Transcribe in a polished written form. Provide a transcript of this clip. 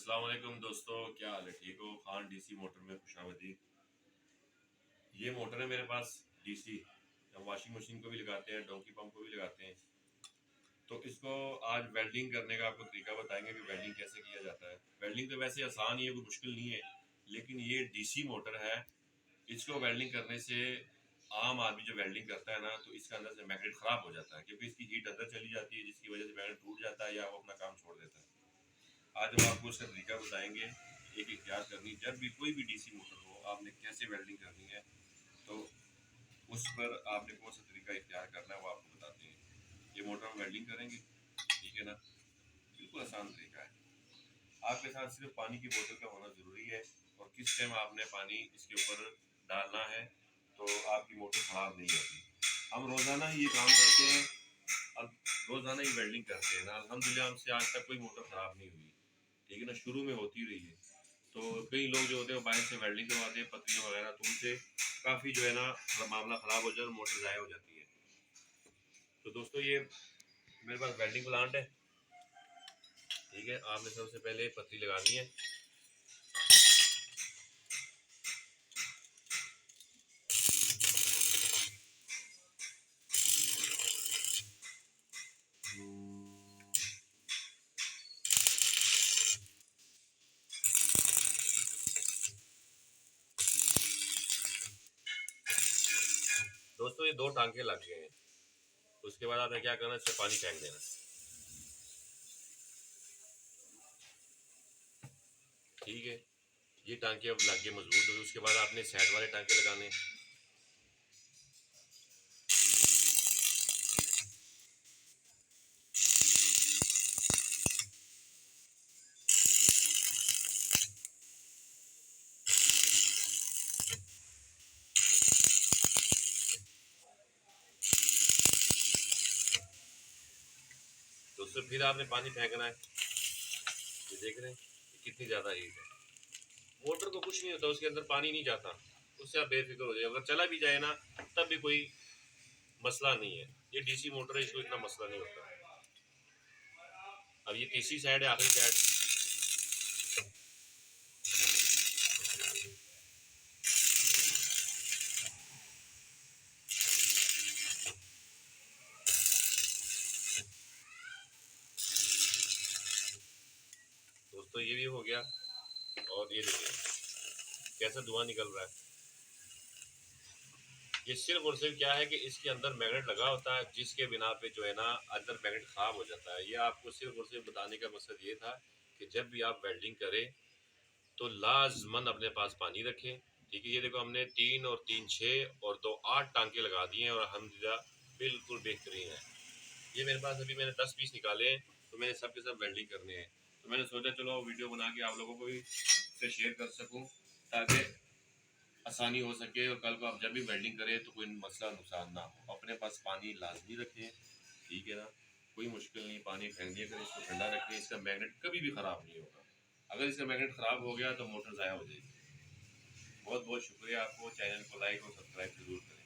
अस्सलाम वालेकुम दोस्तों, क्या हाल है? ठीक हो? खान डीसी मोटर में खुशामदीद। ये मोटर है मेरे पास डीसी। हम वॉशिंग मशीन को भी लगाते हैं, डोंकी पंप को भी लगाते हैं। तो इसको आज वेल्डिंग करने का आपको तरीका बताएंगे कि वेल्डिंग कैसे किया जाता है। वेल्डिंग तो वैसे आसान ही है, कोई मुश्किल नहीं है, लेकिन ये डीसी मोटर है। इसको वेल्डिंग करने से आम आदमी जो वेल्डिंग करता है ना, तो इसके अंदर से मैग्नेट खराब हो जाता है, क्योंकि इसकी हीट अंदर चली जाती है, जिसकी वजह से मैग्नेट टूट जाता है या वो अपना काम छोड़ देता है। आज हम आपको उसका तरीका बताएंगे, एक एहतियात करनी जब भी कोई भी डीसी मोटर हो, आपने कैसे वेल्डिंग करनी है, तो उस पर आपने कौन सा तरीका इख्तियार करना है वो आपको बताते हैं। ये मोटर हम वेल्डिंग करेंगे, ठीक है ना। बिल्कुल आसान तरीका है। आपके साथ सिर्फ पानी की बोतल का होना ज़रूरी है, और किस टाइम आपने पानी इसके ऊपर डालना है, तो आपकी मोटर ख़राब नहीं होती। हम रोज़ाना ही ये काम करते हैं, अब रोज़ाना ही वेल्डिंग करते हैं ना, अल्हम्दुलिल्लाह हमसे आज तक कोई मोटर ख़राब नहीं हुई, ठीक है ना। शुरू में होती रही है, तो कई लोग जो होते हैं वो बाहर से वेल्डिंग करवाते हैं पत्रियाँ वगैरह, तो उनसे काफ़ी जो है ना मामला ख़राब हो जाए और मोटर ज़ाया हो जाती है। तो दोस्तों, ये मेरे पास वेल्डिंग प्लांट है, ठीक है। आपने सबसे पहले पत्ती लगानी है। दोस्तों, ये 2 टांके लग गए हैं। उसके बाद आपने क्या करना है, इससे पानी फेंक देना, ठीक है। ये टांके अब लग गए मजबूत हो गए। उसके बाद आपने साइड वाले टांके लगाने हैं। तो उससे फिर आपने पानी फेंकना है। ये देख रहे हैं कितनी ज़्यादा हीट है। मोटर को कुछ नहीं होता, उसके अंदर पानी नहीं जाता, उससे आप बेफिक्र हो जाए। अगर चला भी जाए ना, तब भी कोई मसला नहीं है। ये डीसी मोटर है, इसको इतना मसला नहीं होता। अब ये तीसरी साइड है, आखिरी साइड। दोस्तों, ये भी हो गया, और ये देखिए कैसा धुआं निकल रहा है। ये सिर्फ और सिर्फ क्या है कि इसके अंदर मैग्नेट लगा होता है, जिसके बिना पे जो है ना अंदर मैग्नेट खराब हो जाता है। ये आपको सिर्फ और सिर्फ बताने का मकसद ये था कि जब भी आप वेल्डिंग करें तो लाजमन अपने पास पानी रखें, ठीक है। ये देखो, हमने 3 और 3 6 और 2 8 टांके लगा दिए हैं, और अल्हम्दुलिल्लाह बिल्कुल बेहतरीन है। ये मेरे पास अभी मैंने 10 पीस निकाले हैं, तो मैंने सब के सब वेल्डिंग करने हैं। तो मैंने सोचा चलो वीडियो बना के आप लोगों को भी से शेयर कर सकूं, ताकि आसानी हो सके, और कल को आप जब भी वेल्डिंग करें तो कोई मसला नुकसान ना हो। अपने पास पानी लाजमी रखें, ठीक है ना। कोई मुश्किल नहीं, पानी फेंक दिया करें, इसको ठंडा रखें, इसका मैग्नेट कभी भी ख़राब नहीं होगा। अगर इसका मैग्नेट ख़राब हो गया तो मोटर ज़ाया हो जाएगी। बहुत बहुत शुक्रिया आपको। चैनल को लाइक और सब्सक्राइब जरूर करें।